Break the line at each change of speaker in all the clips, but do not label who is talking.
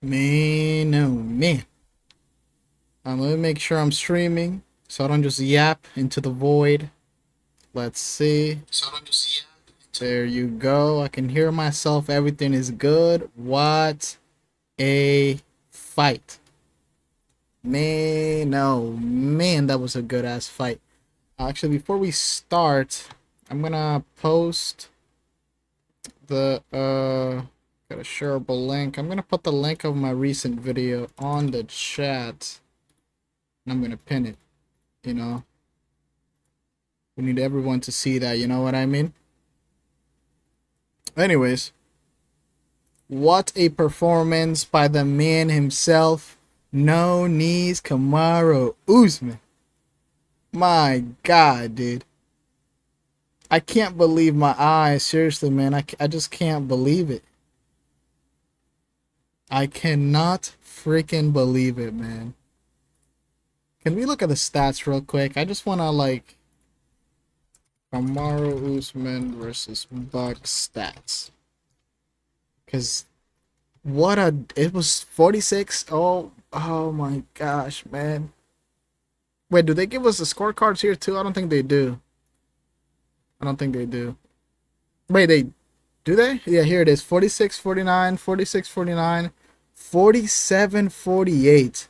Man, oh man. Let me make sure I'm streaming so I don't just yap into the void. Let's see. There you go. I can hear myself. Everything is good. What a fight. Man, oh man, that was a good ass fight. Actually, before we start, I'm gonna post the got a shareable link. I'm gonna put the link of my recent video on the chat. And I'm gonna pin it. You know, we need everyone to see that. You know what I mean? Anyways, what a performance by the man himself. No knees, Kamaru Usman. My God, dude. I can't believe my eyes. Seriously, man. I just can't believe it. I cannot freaking believe it, man. Can we look at the stats real quick? I just want to, like, Kamaru Usman versus Buck stats. Because what a... It was 46. Oh my gosh, man. Wait, do they give us the scorecards here too? I don't think they do. I don't think they do. Wait, they... Do they? Yeah, here it is. 46, 49, 46, 49, 47, 48.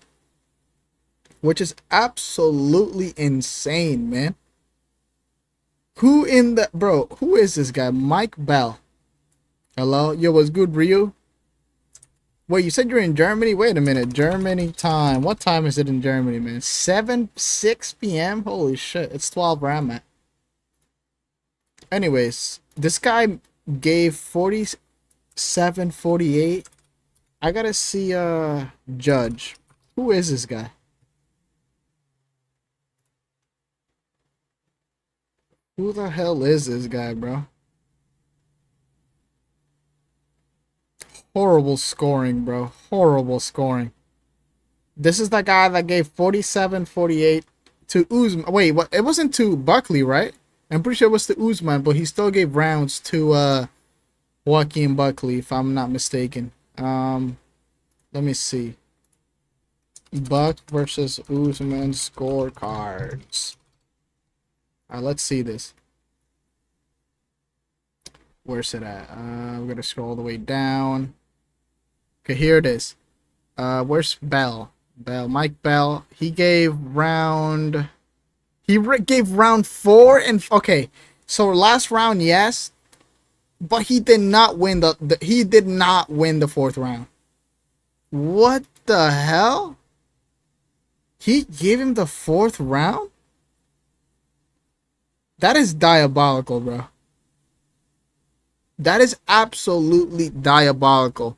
Which is absolutely insane, man. Who in the... Bro, who is this guy? Mike Bell. Hello? Yo, what's good, Ryu? Wait, you said you're in Germany? Wait a minute. Germany time. What time is it in Germany, man? 6 p.m.? Holy shit. It's 12 where I'm at. Anyways, this guy gave 47, 48. I gotta see Judge. Who is this guy? Who the hell is this guy, bro? Horrible scoring, bro. Horrible scoring. This is the guy that gave 47, 48 to Usman. Wait, what? It wasn't to Buckley, right? I'm pretty sure it was to Usman, but he still gave rounds to Joaquin Buckley, if I'm not mistaken. Let me see. Buck versus Usman scorecards. Let's see this. Where's it at? We're gonna scroll all the way down. Okay, here it is. Where's Bell? Mike Bell. He gave round. Gave round 4 and okay. So last round, yes, but he did not win he did not win the 4th round. What the hell? He gave him the 4th round? That is diabolical, bro. That is absolutely diabolical.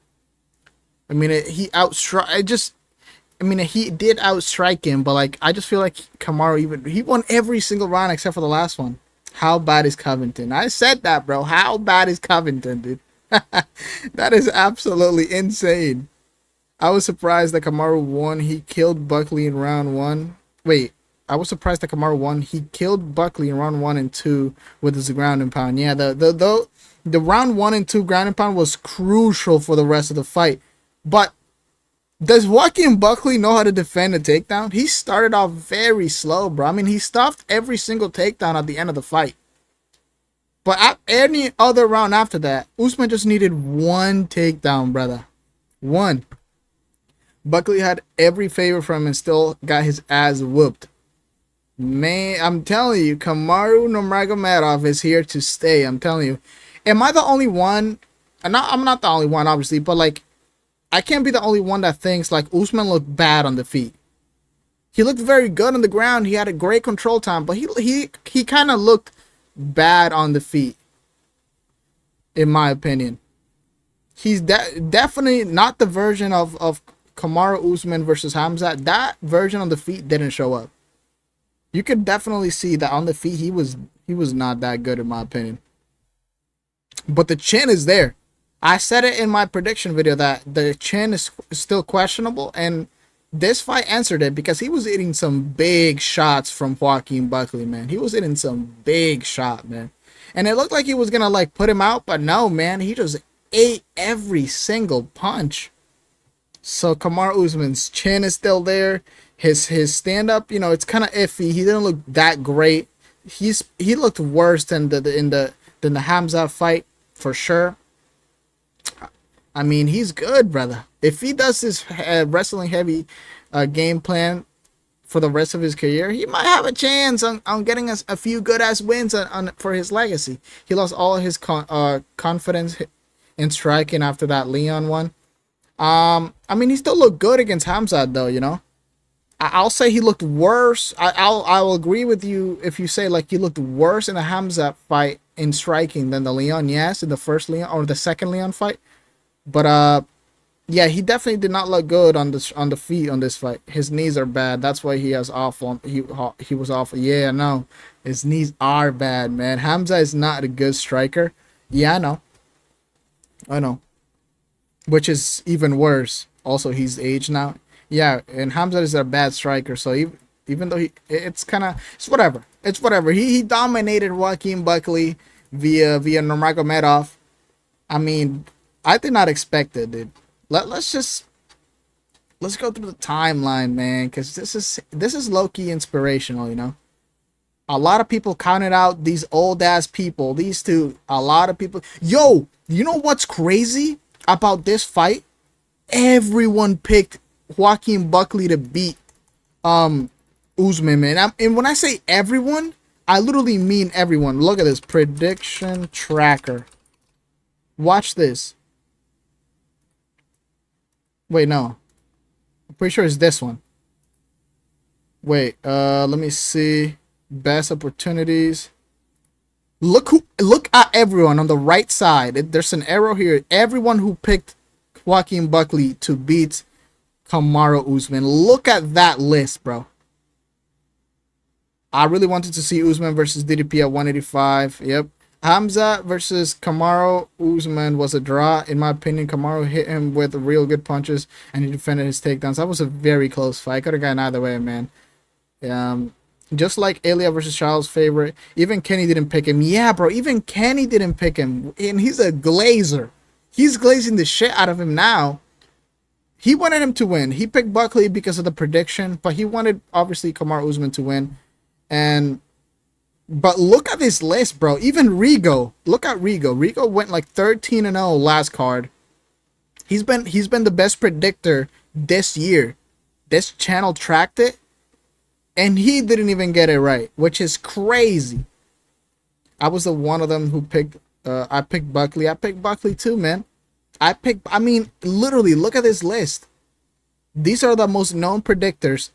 I mean, he did outstrike him, but like, I just feel like Kamaru he won every single round except for the last one. How bad is Covington? I said that, bro. How bad is Covington, dude? That is absolutely insane. I was surprised that Kamaru won. He killed Buckley in round 1. Wait, I was surprised that Kamaru won. He killed Buckley in round 1 and 2 with his ground and pound. Yeah, the round 1 and 2 ground and pound was crucial for the rest of the fight. But does Joaquin Buckley know how to defend a takedown? He started off very slow, bro. I mean, he stuffed every single takedown at the end of the fight. But at any other round after that, Usman just needed one takedown, brother. One. Buckley had every favor from him and still got his ass whooped. Man, I'm telling you, Kamaru Nurmagomedov is here to stay. I'm telling you. Am I the only one? I'm not the only one, obviously, but like, I can't be the only one that thinks like Usman looked bad on the feet. He looked very good on the ground. He had a great control time, but he kind of looked bad on the feet, in my opinion. He's definitely not the version of Kamaru Usman versus Hamza. That version on the feet didn't show up. You could definitely see that on the feet he was not that good, in my opinion. But the chin is there. I said it in my prediction video that the chin is still questionable, and this fight answered it because he was hitting some big shots from Joaquin Buckley, man. He was hitting some big shot, man. And it looked like he was gonna like put him out, but no, man. He just ate every single punch. So Kamaru Usman's chin is still there. His stand up, it's kind of iffy. He didn't look that great. He looked worse than the Hamza fight for sure. I mean, he's good, brother. If he does this wrestling heavy game plan for the rest of his career, he might have a chance on getting us a few good ass wins for his legacy. He lost all his confidence in striking after that Leon one. I mean, he still looked good against Hamzat though. I'll say he looked worse. I'll agree with you if you say like he looked worse in the Hamzat fight in striking than the Leon. Yes, in the first Leon or the second Leon fight. But yeah, he definitely did not look good on the feet on this fight. His knees are bad. That's why he has awful. He was awful. Yeah, no, his knees are bad, man. Hamza is not a good striker. Yeah, I know. Which is even worse. Also, he's aged now. Yeah, and Hamza is a bad striker. So even though it's whatever. It's whatever. He dominated Joaquin Buckley via Nurmagomedov. I mean, I did not expect it, dude. Let's go through the timeline, man, because this is low key inspirational. A lot of people counted out these old ass people. These two, a lot of people. Yo, you know what's crazy about this fight? Everyone picked Joaquin Buckley to beat Usman, man. And when I say everyone, I literally mean everyone. Look at this prediction tracker. Watch this. Wait, no. I'm pretty sure it's this one. Wait, let me see. Best opportunities. Look at everyone on the right side. There's an arrow here. Everyone who picked Joaquin Buckley to beat Kamaru Usman. Look at that list, bro. I really wanted to see Usman versus DDP at 185. Yep. Hamza versus Kamaru Usman was a draw. In my opinion, Kamaru hit him with real good punches and he defended his takedowns. That was a very close fight. Could have gone either way, man. Just like Ilia versus Charles' favorite, even Kenny didn't pick him. Yeah, bro, even Kenny didn't pick him. And he's a glazer. He's glazing the shit out of him now. He wanted him to win. He picked Buckley because of the prediction, but he wanted, obviously, Kamaru Usman to win. But look at this list, bro. Even Rigo. Look at Rigo. Rigo went like 13-0 last card. He's been the best predictor this year. This channel tracked it, and he didn't even get it right, which is crazy. I was the one of them who picked. I picked Buckley. I picked Buckley too, man. I mean, literally, look at this list. These are the most known predictors.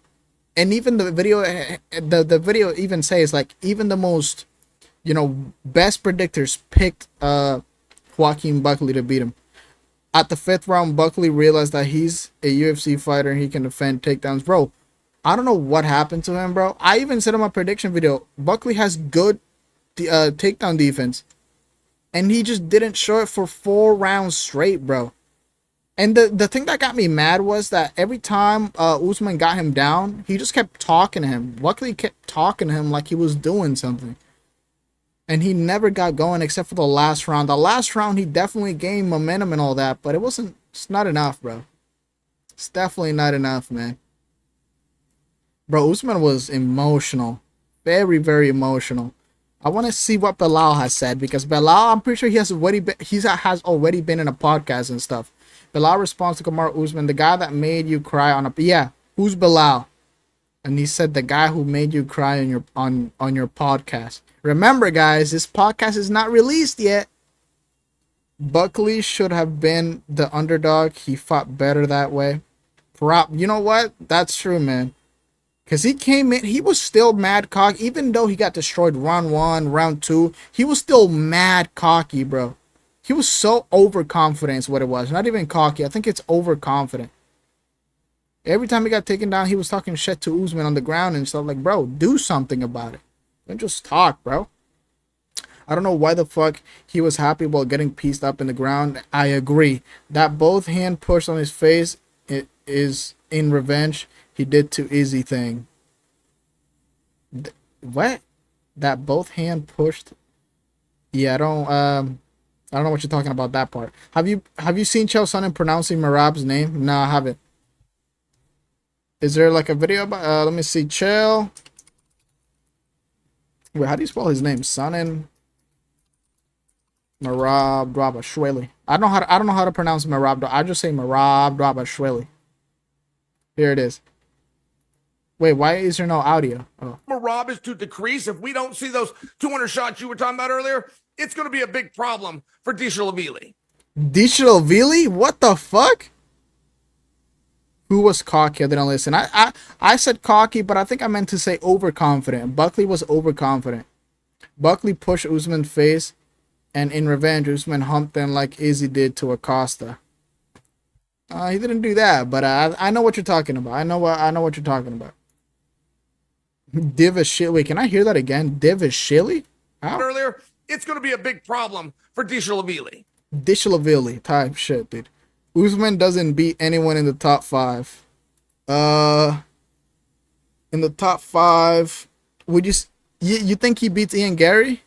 And even the video even says like even the most best predictors picked Joaquin Buckley to beat him. At the 5th round, Buckley realized that he's a UFC fighter and he can defend takedowns. Bro, I don't know what happened to him, bro. I even said in my prediction video, Buckley has good takedown defense. And he just didn't show it for 4 rounds straight, bro. And the thing that got me mad was that every time Usman got him down, he just kept talking to him. Buckley kept talking to him like he was doing something. And he never got going except for the last round. The last round, he definitely gained momentum and all that. But it's not enough, bro. It's definitely not enough, man. Bro, Usman was emotional. Very, very emotional. I want to see what Belal has said. Because Belal, I'm pretty sure he has already been in a podcast and stuff. Belal responds to Kamaru Usman, the guy that made you cry on a... Yeah, who's Belal? And he said, the guy who made you cry on your podcast. Remember, guys, this podcast is not released yet. Buckley should have been the underdog. He fought better that way. You know what? That's true, man. Because he came in, he was still mad cocky. Even though he got destroyed round 1, round 2, he was still mad cocky, bro. He was so overconfident is what it was. Not even cocky. I think it's overconfident. Every time he got taken down, he was talking shit to Usman on the ground and stuff. Like, bro, do something about it. Don't just talk, bro. I don't know why the fuck he was happy while getting pieced up in the ground. I agree. That both hand push on his face is in revenge. He did to Izzy thing. What? That both hand pushed? Yeah, I don't... I don't know what you're talking about that part. Have you seen Chael Sonnen pronouncing Merab's name? No, I haven't. Is there like a video about? Let me see. Chael. Wait, how do you spell his name? Sonnen Merab Dwabashvili. I don't know how to pronounce Merab. I just say Merab Dwabashvili. Here it is. Wait, why is there no audio? Oh.
Merab is to decrease. If we don't see those 200 shots you were talking about earlier, it's going to be a big problem for Dishalavili.
Dishalavili? What the fuck? Who was cocky? I didn't listen. I said cocky, but I think I meant to say overconfident. Buckley was overconfident. Buckley pushed Usman's face, and in revenge, Usman humped him like Izzy did to Acosta. He didn't do that, but I know what you're talking about. I know what you're talking about. Divashvili. Wait, can I hear that again? Divashvili?
Earlier, it's going to be a big problem for Dishalavili.
Dishalavili type shit, dude. Usman doesn't beat anyone in the top 5. In the top 5, would you think he beats Ian Gary?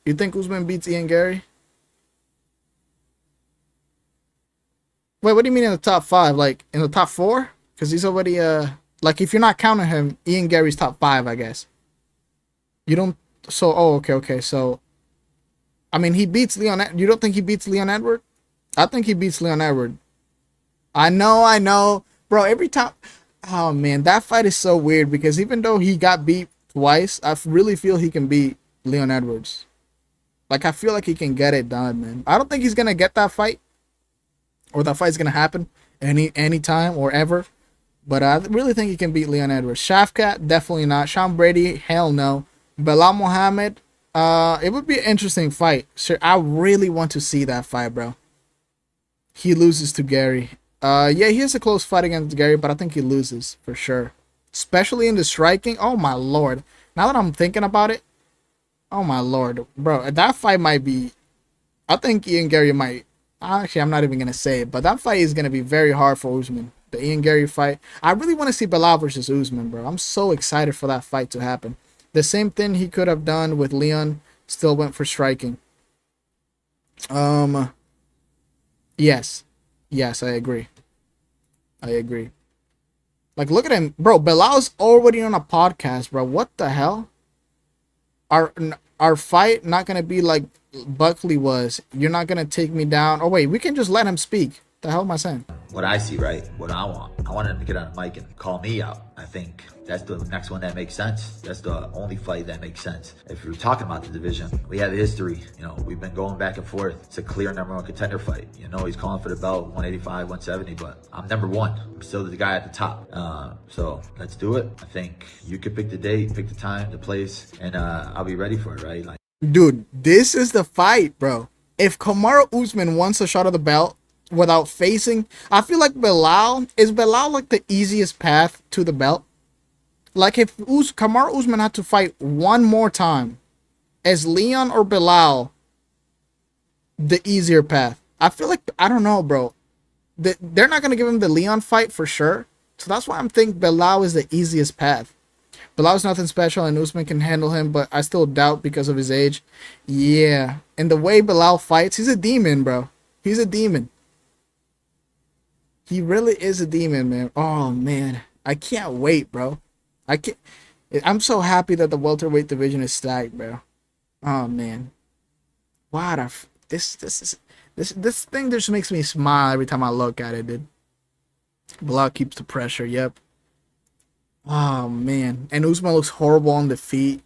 You think Usman beats Ian Gary? Wait, what do you mean in the top 5? Like in the top 4? Because he's already like if you're not counting him, Ian Gary's top 5, I guess. You don't. So okay. So, I mean, he beats Leon. You don't think he beats Leon Edward? I think he beats Leon Edward. I know, bro. Every time, oh man, that fight is so weird because even though he got beat twice, I really feel he can beat Leon Edwards. Like I feel like he can get it done, man. I don't think he's gonna get that fight, or that fight's gonna happen any time or ever. But I really think he can beat Leon Edwards. Shafkat, definitely not. Sean Brady, hell no. Belal Muhammad, it would be an interesting fight. Sure, I really want to see that fight, bro. He loses to Gary. Yeah, he has a close fight against Gary, but I think he loses for sure. Especially in the striking. Oh my lord. Now that I'm thinking about it, oh my lord, bro, that fight might be. I think Ian Gary might. Actually, I'm not even gonna say it, but that fight is gonna be very hard for Usman. The Ian Gary fight. I really want to see Belal versus Usman, bro. I'm so excited for that fight to happen. The same thing he could have done with Leon. Still went for striking. Yes, I agree. Like, look at him, bro. Belal's already on a podcast, bro. What the hell? Our fight not gonna be like Buckley was. You're not gonna take me down. Oh wait, we can just let him speak. The hell am I saying?
What I see, right? What I want him to get on the mic and call me out. I think that's the next one that makes sense. That's the only fight that makes sense. If you're talking about the division, we have history. You know, we've been going back and forth. It's a clear #1 contender fight. You know, he's calling for the belt, 185, 170, but I'm #1. I'm still the guy at the top. So let's do it. I think you could pick the date, pick the time, the place, and I'll be ready for it, right? Like,
dude, this is the fight, bro. If Kamaru Usman wants a shot of the belt without facing, I feel like Belal like the easiest path to the belt. Like if Kamaru Usman had to fight one more time, is Leon or Belal the easier path? I feel like, I don't know, bro. They're not gonna give him the Leon fight for sure. So that's why I'm thinking Belal is the easiest path. Belal's nothing special and Usman can handle him, but I still doubt because of his age. Yeah. And the way Belal fights, he's a demon, bro. He's a demon. He really is a demon, man. Oh, man. I can't wait, bro. I'm so happy that the welterweight division is stacked, bro. Oh, man. Wow, this thing just makes me smile every time I look at it, dude. Belal keeps the pressure, yep. Oh, man. And Usman looks horrible on the feet.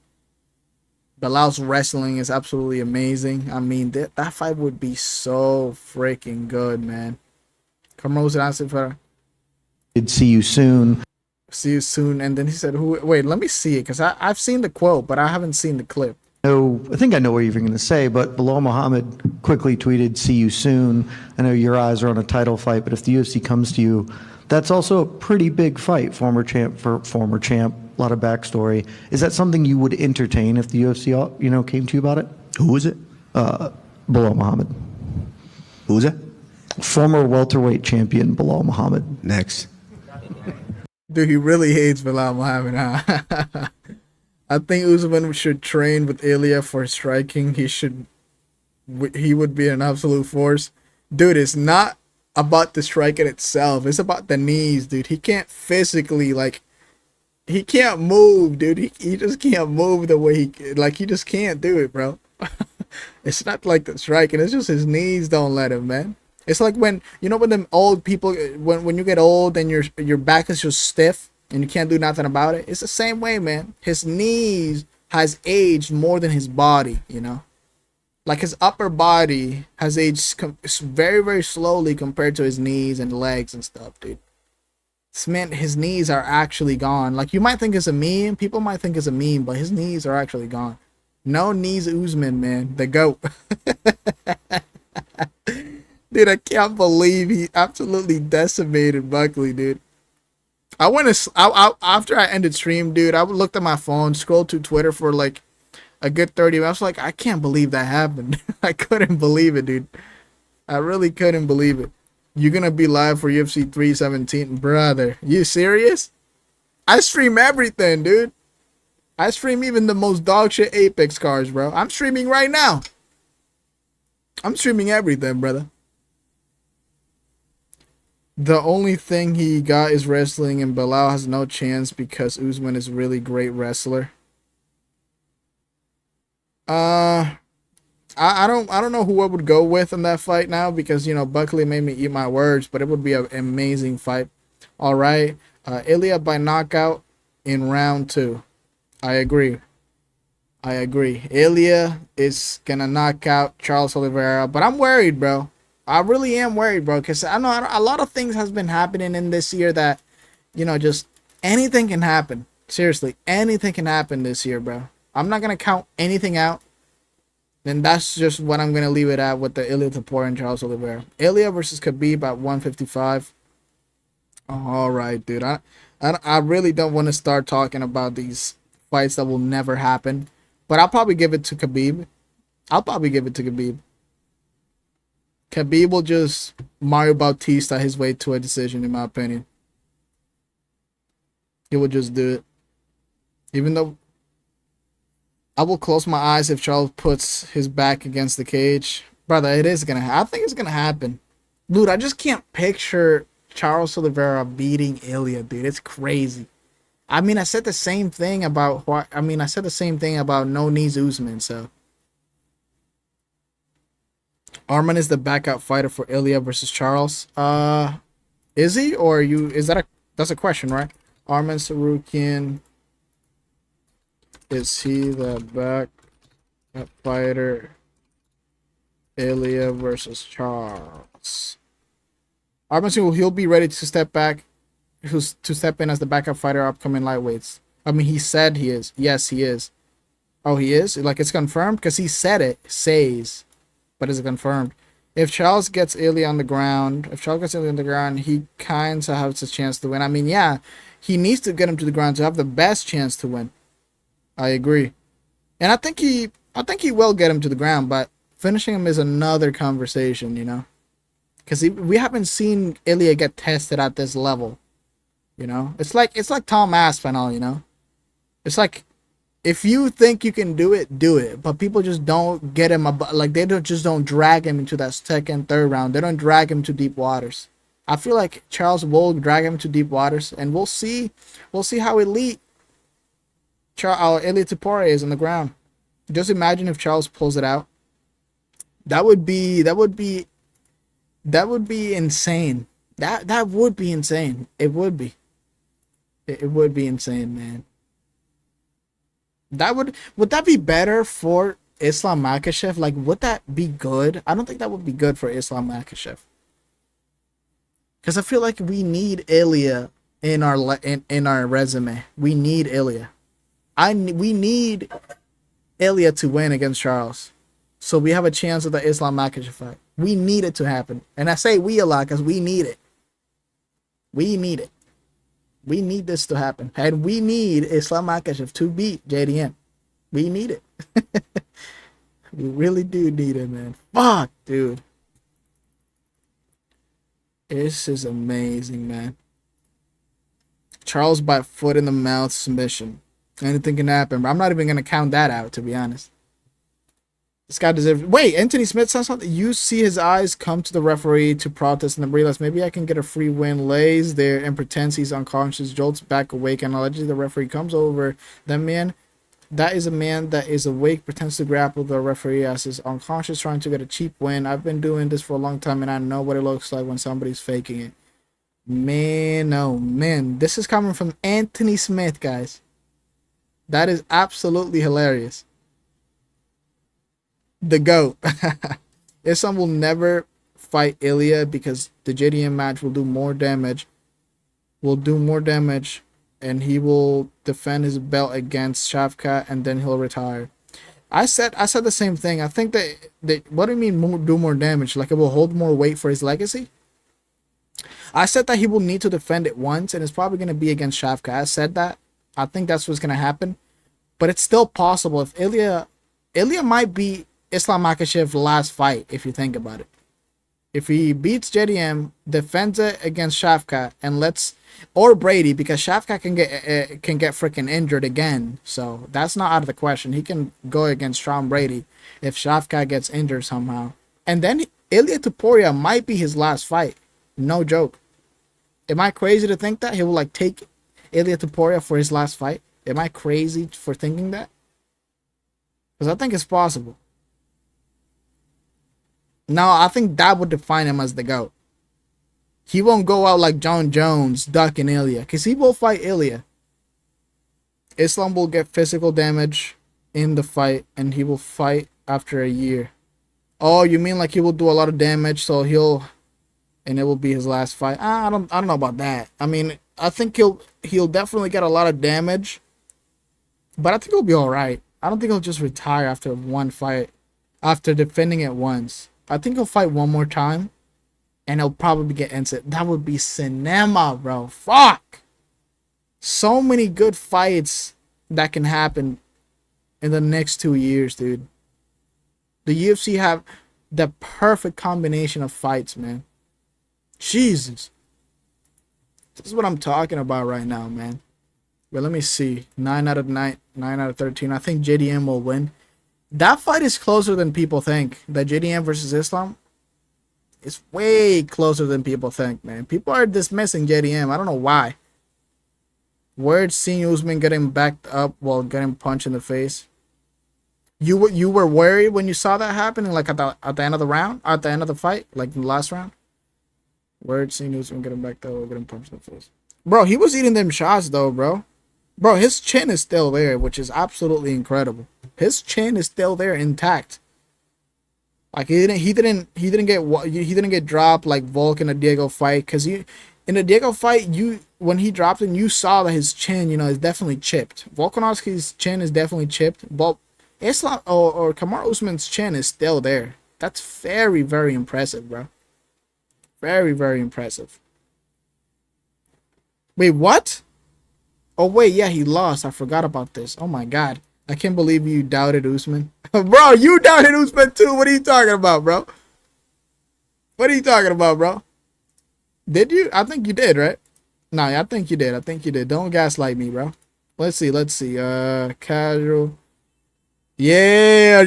Belal's wrestling is absolutely amazing. I mean, that fight would be so freaking good, man. Kamaru's answer for.
See you soon.
See you soon. And then he said, "Who? Wait, let me see it, because I've seen the quote, but I haven't seen the clip."
No, I think I know what you're going to say, but Belal Muhammad quickly tweeted, "See you soon." I know your eyes are on a title fight, but if the UFC comes to you, that's also a pretty big fight. Former champ for former champ, a lot of backstory. Is that something you would entertain if the UFC, came to you about it?
Who was it?
Belal Muhammad.
Who was it?
Former welterweight champion Belal Muhammad.
Next.
Dude, he really hates Belal Muhammad, huh? I think Usman should train with Ilia for striking. He should he would be an absolute force. Dude, it's not about the strike in itself. It's about the knees, dude. He can't physically, like, he can't move, dude. He just can't move the way he just can't do it, bro. It's not like the striking. It's just his knees don't let him, man. It's like when, when them old people, when you get old and your back is just stiff and you can't do nothing about it. It's the same way, man. His knees has aged more than his body, Like his upper body has aged very, very slowly compared to his knees and legs and stuff, dude. This man, his knees are actually gone. Like, you might think it's a meme. People might think it's a meme, but his knees are actually gone. No knees Usman, man. The GOAT. Dude, I can't believe he absolutely decimated Buckley, dude. After I ended stream, dude, I looked at my phone, scrolled to Twitter for like a good 30 minutes. I was like, I can't believe that happened. I couldn't believe it, dude. I really couldn't believe it. You're gonna be live for UFC 317, brother. You serious? I stream everything, dude. I stream even the most dog shit Apex cards, bro. I'm streaming right now. I'm streaming everything, brother. The only thing he got is wrestling, and Bilal has no chance because Usman is a really great wrestler. I don't know who I would go with in that fight now because Buckley made me eat my words, but it would be an amazing fight. All right, Ilia by knockout in round 2. I agree. Ilia is gonna knock out Charles Oliveira, but I'm worried, bro. I really am worried, bro, because I know a lot of things has been happening in this year that, just anything can happen. Seriously, anything can happen this year, bro. I'm not gonna count anything out. And that's just what I'm gonna leave it at with the Ilia Topuria and Charles Oliveira. Ilia versus Khabib at 155. All right, dude. I really don't want to start talking about these fights that will never happen, but I'll probably give it to Khabib. Khabib will just Mario Bautista his way to a decision, in my opinion. He will just do it. Even though I will close my eyes if Charles puts his back against the cage. Brother, it is going to happen. I think it's going to happen. Dude, I just can't picture Charles Oliveira beating Ilia, dude. It's crazy. I mean, I said the same thing about no knees Usman, so. Arman is the backup fighter for Ilia versus Charles. Is he, or that's a question, right? Arman Sarukian, is he the backup fighter Ilia versus Charles? Arman Sarukian, he'll be ready to step in as the backup fighter upcoming lightweights. I mean, he said he is. Yes, he is. Oh, he is? Like, it's confirmed? Because he said it. Says. But is it confirmed? If Charles gets Ilia on the ground, he kind of has a chance to win. I mean, yeah, he needs to get him to the ground to have the best chance to win. I agree. And I think he will get him to the ground, but finishing him is another conversation, Because we haven't seen Ilia get tested at this level. It's like Tom Aspinall, It's like, if you think you can do it, do it. But people just don't get him, don't drag him into that second, third round. They don't drag him to deep waters. I feel like Charles will drag him to deep waters, and we'll see how elite Ilia Topuria is on the ground. Just imagine if Charles pulls it out. That would be insane. That would be insane. It would be. It would be insane, man. Would that be better for Islam Makhachev? Like, would that be good? I don't think that would be good for Islam Makhachev. Because I feel like we need Ilia in our resume. We need Ilia. We need Ilia to win against Charles, so we have a chance of the Islam Makhachev fight. We need it to happen, and I say we a lot because we need it. We need it. We need this to happen, and we need Islam Makhachev to beat JDM. We need it. We really do need it, man. Fuck, dude. This is amazing, man. Charles by foot in the mouth submission. Anything can happen, but I'm not even gonna count that out, to be honest. This guy deserves. Wait, Anthony Smith said something. You see his eyes come to the referee to protest and then realize maybe I can get a free win. Lays there and pretends he's unconscious. Jolts back awake and allegedly the referee comes over. That is a man that is awake, pretends to grapple the referee as is unconscious, trying to get a cheap win. I've been doing this for a long time and I know what it looks like when somebody's faking it. Man, oh man, this is coming from Anthony Smith, guys. That is absolutely hilarious. The GOAT. Islam will never fight Ilia because the JDM match will do more damage. And he will defend his belt against Shavkat and then he'll retire. I said the same thing. I think that what do you mean do more damage? Like it will hold more weight for his legacy? I said that he will need to defend it once and it's probably going to be against Shavkat. I said that. I think that's what's going to happen. But it's still possible if Ilia might be Islam Makashev's last fight if you think about it. If he beats JDM, defends it against Shavkat, and or Brady, because Shavkat can get freaking injured again, so that's not out of the question. He can go against Sean Brady if Shavkat gets injured somehow, and then Ilia Topuria might be his last fight. No joke. Am I crazy to think that he will like take Ilia Topuria for his last fight? Am I crazy for thinking that? Because I think it's possible. No, I think that would define him as the GOAT. He won't go out like John Jones ducking Ilia, because he will fight Ilia. Islam will get physical damage in the fight, and he will fight after a year. Oh, you mean like he will do a lot of damage, so and it will be his last fight? I don't know about that. I mean, I think he'll definitely get a lot of damage, but I think he'll be all right. I don't think he'll just retire after one fight, after defending it once. I think he'll fight one more time, and he'll probably get instant. That would be cinema, bro. Fuck! So many good fights that can happen in the next 2 years, dude. The UFC have the perfect combination of fights, man. Jesus. This is what I'm talking about right now, man. But let me see. 9 out of 9, 9 out of 13. I think JDM will win. That fight is closer than people think. The JDM versus Islam is way closer than people think, man. People are dismissing JDM. I don't know why. Words seeing Usman getting backed up while getting punched in the face. You were worried when you saw that happening, like at the end of the round, at the end of the fight, like in the last round. Words seeing Usman getting backed up while getting punched in the face. Bro, he was eating them shots though, bro. Bro, his chin is still there, which is absolutely incredible. His chin is still there intact. Like he didn't get dropped like Volk in the Diego fight, because in the Diego fight, when he dropped him, you saw that his chin, is definitely chipped. Volkanovski's chin is definitely chipped, but Islam or Kamaru Usman's chin is still there. That's very, very impressive, bro. Very, very impressive. Wait, what? Oh, wait, yeah, he lost. I forgot about this. Oh, my God. I can't believe you doubted Usman. Bro, you doubted Usman, too. What are you talking about, bro? What are you talking about, bro? Did you? I think you did, right? No, I think you did. Don't gaslight me, bro. Let's see. Casual. Yeah.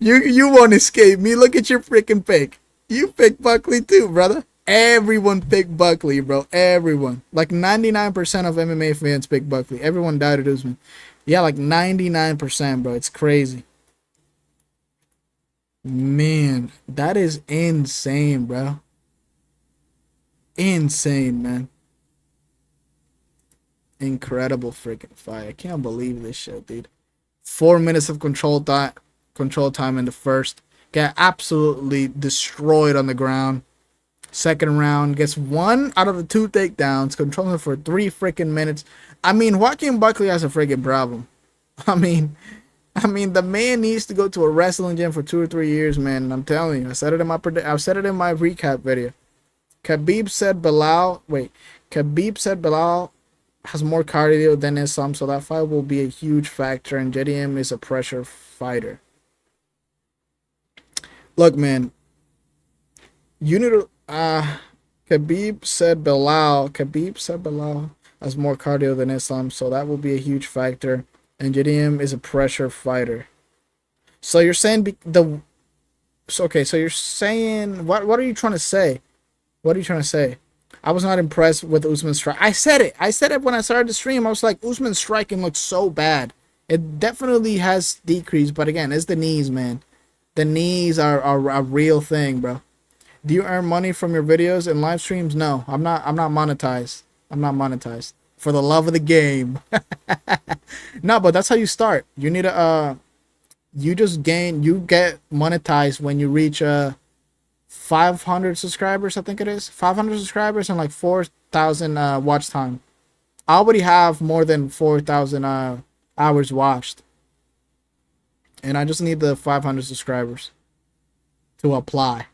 You won't escape me. Look at your freaking pick. You picked Buckley, too, brother. Everyone picked Buckley, bro. Everyone. Like 99% of MMA fans picked Buckley. Everyone doubted Usman. Yeah, like 99%, bro. It's crazy. Man, that is insane, bro. Insane, man. Incredible freaking fight. I can't believe this shit, dude. 4 minutes of control time in the first. Get absolutely destroyed on the ground. Second round, gets 1 out of the 2 takedowns, controlling for 3 freaking minutes. I mean, Joaquin Buckley has a freaking problem. I mean, the man needs to go to a wrestling gym for 2 or 3 years, man. I'm telling you, I said it in my recap video. Khabib said Bilal has more cardio than Islam, so that fight will be a huge factor, and JDM is a pressure fighter. Look, man, you need to Khabib said Bilal has more cardio than Islam, so that will be a huge factor, and JDM is a pressure fighter. So you're saying okay, so you're saying what are you trying to say? What are you trying to say? I was not impressed with Usman's strike. I said it. I said it when I started the stream. I was like, Usman's striking looks so bad. It definitely has decreased, but again, it's the knees, man. The knees are a real thing, bro. Do you earn money from your videos and live streams? No, I'm not monetized. I'm not monetized. For the love of the game. No, but that's how you start. You need a you get monetized when you reach 500 subscribers, I think it is. 500 subscribers and like 4,000 watch time. I already have more than 4,000 hours watched. And I just need the 500 subscribers to apply.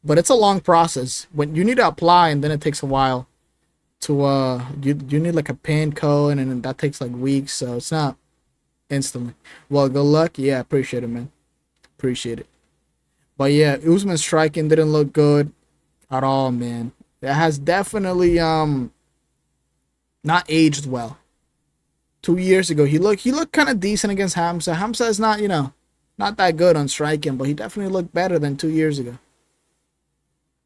But it's a long process. When you need to apply, and then it takes a while to you need like a PIN code, and that takes like weeks, so it's not instantly. Well, good luck. Yeah, appreciate it, man. Appreciate it. But yeah, Usman's striking didn't look good at all, man. It has definitely not aged well. 2 years ago, he looked kind of decent against Hamza. Hamza is not, not that good on striking, but he definitely looked better than 2 years ago.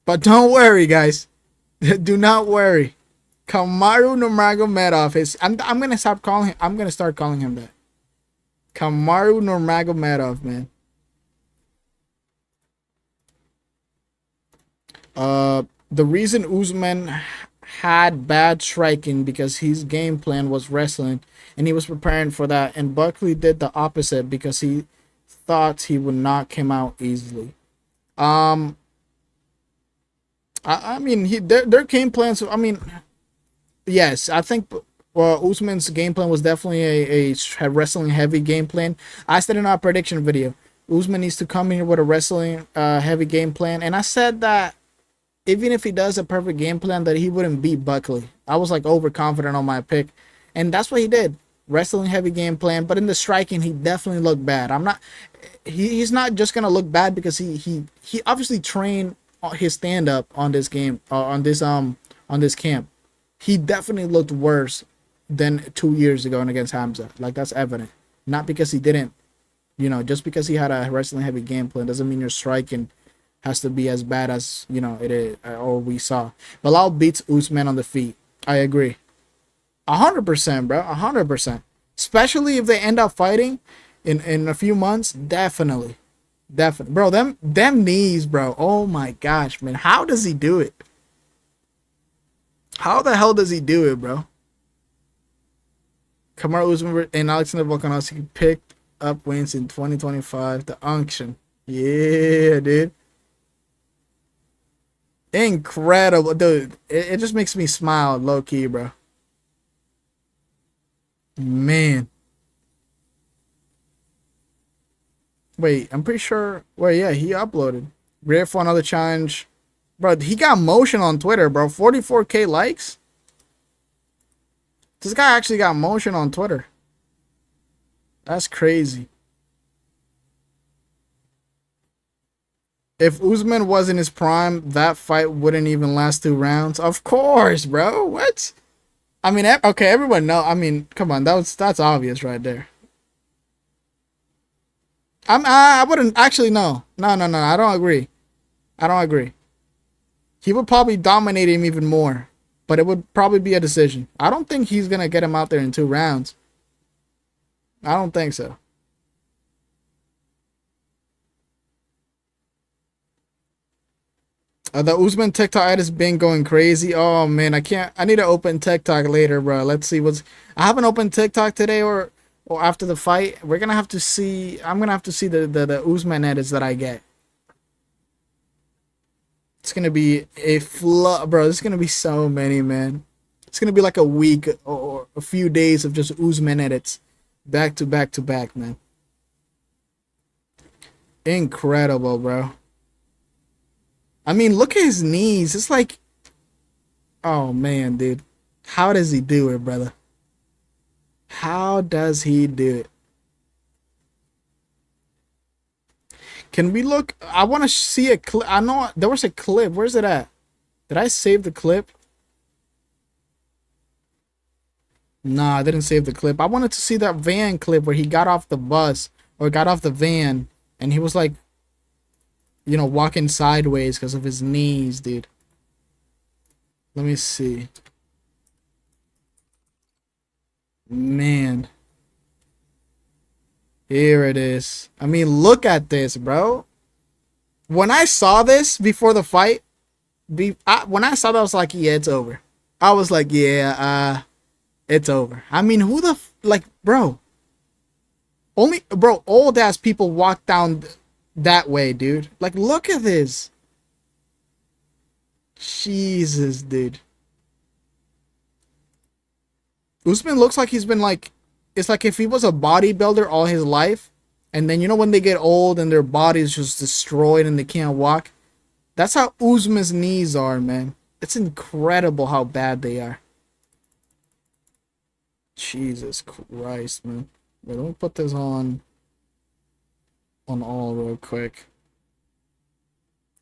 But don't worry, guys. Do not worry. Kamaru Nurmagomedov is. I'm gonna stop calling him. I'm gonna start calling him that. Kamaru Nurmagomedov, man. The reason Usman had bad striking because his game plan was wrestling, and he was preparing for that. And Buckley did the opposite because he thought he would knock him out easily. I mean, their game plans. I mean, yes, I think Usman's game plan was definitely a wrestling heavy game plan. I said in our prediction video, Usman needs to come in here with a wrestling heavy game plan, and I said that even if he does a perfect game plan, that he wouldn't beat Buckley. I was like overconfident on my pick, and that's what he did. Wrestling heavy game plan, but in the striking, he definitely looked bad. He's not just gonna look bad because he obviously trained his stand up on this game, on this camp. He definitely looked worse than 2 years ago and against Hamza. Like, that's evident. Not because he didn't, just because he had a wrestling heavy game plan doesn't mean your striking has to be as bad as it is or we saw. Bilal beats Usman on the feet. I agree. 100%, bro. 100%. Especially if they end up fighting in a few months. Definitely. Bro, them knees, bro. Oh my gosh, man. How does he do it? How the hell does he do it, bro? Kamaru Usman and Alexander Volkanovski picked up wins in 2025. The unction. Yeah, dude. Incredible. Dude, it just makes me smile low key, bro. Man. Wait, I'm pretty sure. Wait, yeah, he uploaded. Ready for another challenge. Bro, he got motion on Twitter, bro. 44K likes. This guy actually got motion on Twitter. That's crazy. If Usman was in his prime, that fight wouldn't even last 2 rounds. Of course, bro. What? I mean, okay, everyone know. I mean, come on, that's obvious right there. I wouldn't actually no. No. I don't agree. He would probably dominate him even more, but it would probably be a decision. I don't think he's gonna get him out there in 2 rounds. I don't think so. The Usman TikTok ad has been going crazy. Oh man, I need to open TikTok later, bro. Let's see I haven't opened TikTok today or after the fight. We're gonna have to see. I'm gonna have to see the Usman edits that I get. It's gonna be a flood, bro. There's gonna be so many, man. It's gonna be like a week or a few days of just Usman edits, back to back to back, man. Incredible, bro. I mean, look at his knees. It's like, oh man, dude. How does he do it, brother? How does he do it? Can we look? I want to see a clip. I know there was a clip. Where's it at? Did I save the clip? Nah, I didn't save the clip. I wanted to see that van clip where he got off the bus or got off the van, and he was like, you know, walking sideways because of his knees, dude. Let me see. Man. Here it is. I mean, look at this, bro. When I saw this before the fight, when I saw that, I was like, yeah, it's over. I was like, yeah, it's over. I mean, who the, like, bro. Only, bro, old ass people walk down that way, dude. Like, look at this. Jesus, dude. Usman looks like he's been like, it's like if he was a bodybuilder all his life, and then you know when they get old and their body's just destroyed and they can't walk. That's how Usman's knees are, man. It's incredible how bad they are. Jesus Christ, man. Wait, let me put this on all real quick.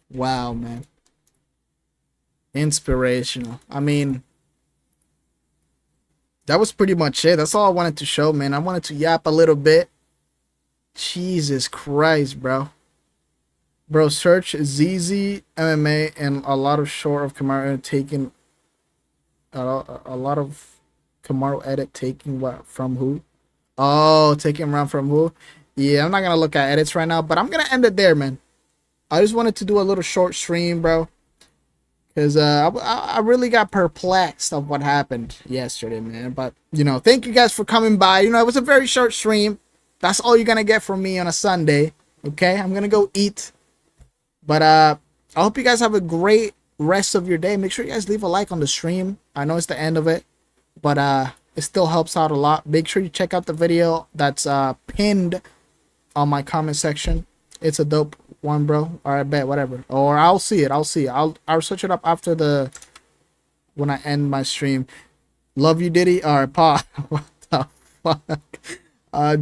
Wow, man. Inspirational. I mean, that was pretty much it. That's all I wanted to show, man. I wanted to yap a little bit. Jesus Christ, bro. Bro, search ZZ MMA and a lot of short of Kamaru taking a lot of Kamaru edit taking what from who? Oh, taking around from who? Yeah, I'm not gonna look at edits right now, but I'm gonna end it there, man. I just wanted to do a little short stream, bro. Because I really got perplexed of what happened yesterday, man. But, you know, thank you guys for coming by. You know, it was a very short stream. That's all you're going to get from me on a Sunday. Okay? I'm going to go eat. But I hope you guys have a great rest of your day. Make sure you guys leave a like on the stream. I know it's the end of it. But it still helps out a lot. Make sure you check out the video that's pinned on my comment section. It's a dope one, bro. All right, bet, whatever. Or I'll see it. I'll search it up after when I end my stream. Love you, Diddy. All right, pa. What the fuck?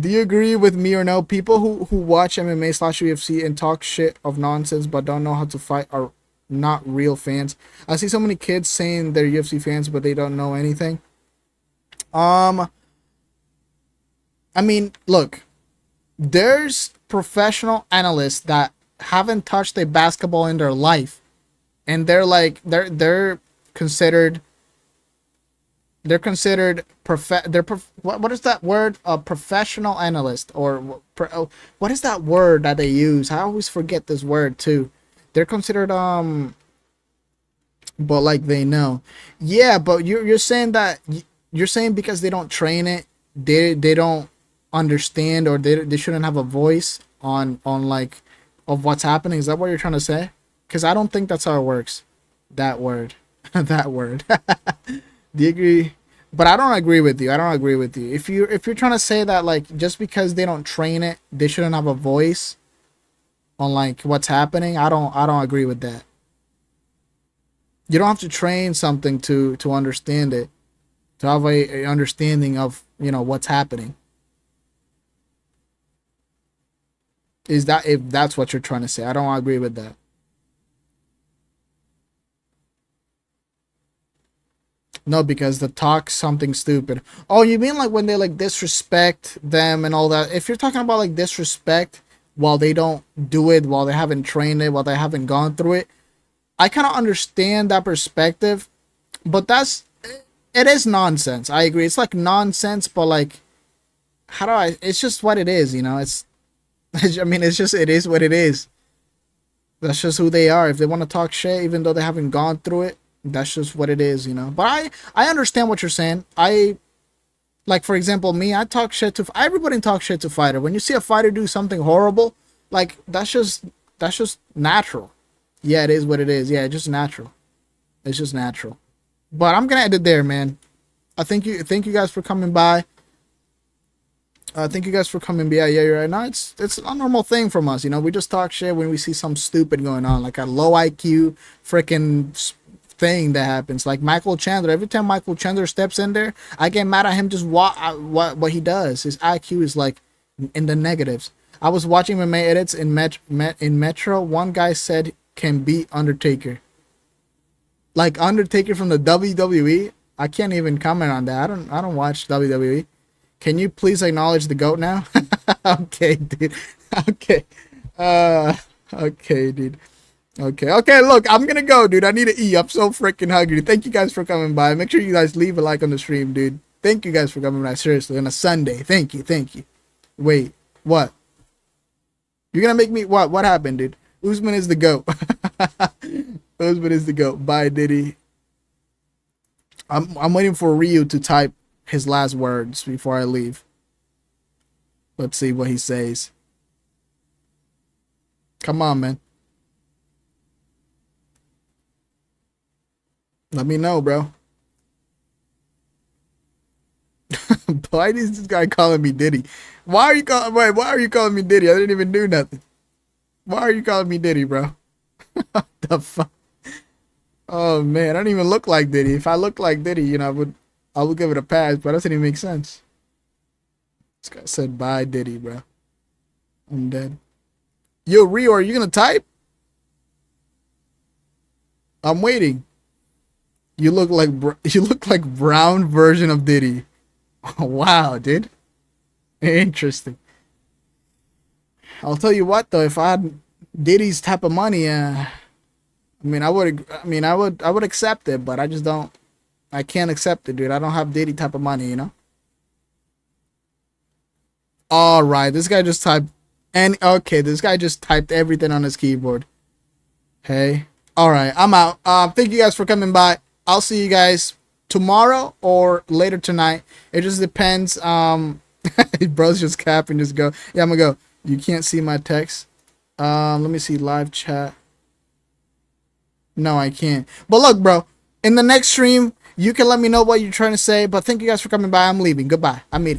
Do you agree with me or no? People who watch MMA/UFC and talk shit of nonsense but don't know how to fight are not real fans. I see so many kids saying they're UFC fans but they don't know anything. I mean, look. There's professional analysts that haven't touched a basketball in their life, and they're like they're considered what is that word? A professional analyst, or what is that word that they use? I always forget this word too. They're considered but like they know. Yeah, but you're saying that you're saying because they don't train it, they don't understand, or they shouldn't have a voice on like of what's happening. Is that what you're trying to say? Because I don't think that's how it works. That word. That word. Do you agree? But I don't agree with you. I don't agree with you. If you're trying to say that like just because they don't train it, they shouldn't have a voice on like what's happening, I don't agree with that. You don't have to train something to understand it, to have a understanding of, you know, what's happening. Is that, if that's what you're trying to say? I don't agree with that. No, because the talk's something stupid. Oh, you mean like when they like disrespect them and all that? If you're talking about like disrespect while they don't do it, while they haven't trained it, while they haven't gone through it, I kind of understand that perspective. But it is nonsense. I agree. It's like nonsense, but like, it's just what it is, you know? I mean, it is what it is. That's just who they are. If they want to talk shit, even though they haven't gone through it, that's just what it is, you know. But I understand what you're saying. Like, for example, me, I talk shit to everybody. Talk shit to fighter. When you see a fighter do something horrible, like that's just natural. Yeah, it is what it is. Yeah, it's just natural. It's just natural. But I'm gonna end it there, man. Thank you guys for coming by. Thank you guys for coming by. Yeah, you're right. Now it's a normal thing from us, you know. We just talk shit when we see something stupid going on, like a low IQ freaking thing that happens. Like Michael Chandler. Every time Michael Chandler steps in there, I get mad at him just what he does. His IQ is like in the negatives. I was watching MMA edits in Metro. One guy said can beat Undertaker. Like Undertaker from the WWE. I can't even comment on that. I don't watch WWE. Can you please acknowledge the GOAT now? Okay, dude. Okay. Okay, dude. Okay. Okay, look, I'm gonna go, dude. I need to eat. I'm so freaking hungry. Thank you guys for coming by. Make sure you guys leave a like on the stream, dude. Thank you guys for coming by. Seriously, on a Sunday. Thank you. Thank you. Wait, what? You're gonna make me what? What happened, dude? Usman is the GOAT. Usman is the GOAT. Bye, Diddy. I'm waiting for Ryu to type his last words before I leave. Let's see what he says. Come on, man. Let me know, bro. Why is this guy calling me Diddy? Why are you calling me Diddy? I didn't even do nothing. Why are you calling me Diddy, bro? What the fuck? Oh man, I don't even look like Diddy. If I looked like Diddy, you know, I would give it a pass, but that doesn't even make sense. This guy said bye Diddy, bro. I'm dead. Yo, Rio, are you gonna type? I'm waiting. You look like brown version of Diddy. Wow, dude. Interesting. I'll tell you what though, if I had Diddy's type of money, I would accept it, but I can't accept it, dude. I don't have Diddy type of money, you know? All right, this guy just typed this guy just typed everything on his keyboard. Hey. All right, I'm out. Thank you guys for coming by. I'll see you guys tomorrow or later tonight. It just depends. Bro's just capping, just go. Yeah, I'm gonna go. You can't see my text. Let me see live chat. No, I can't. But look, bro, in the next stream, you can let me know what you're trying to say. But thank you guys for coming by. I'm leaving. Goodbye. I'm eating.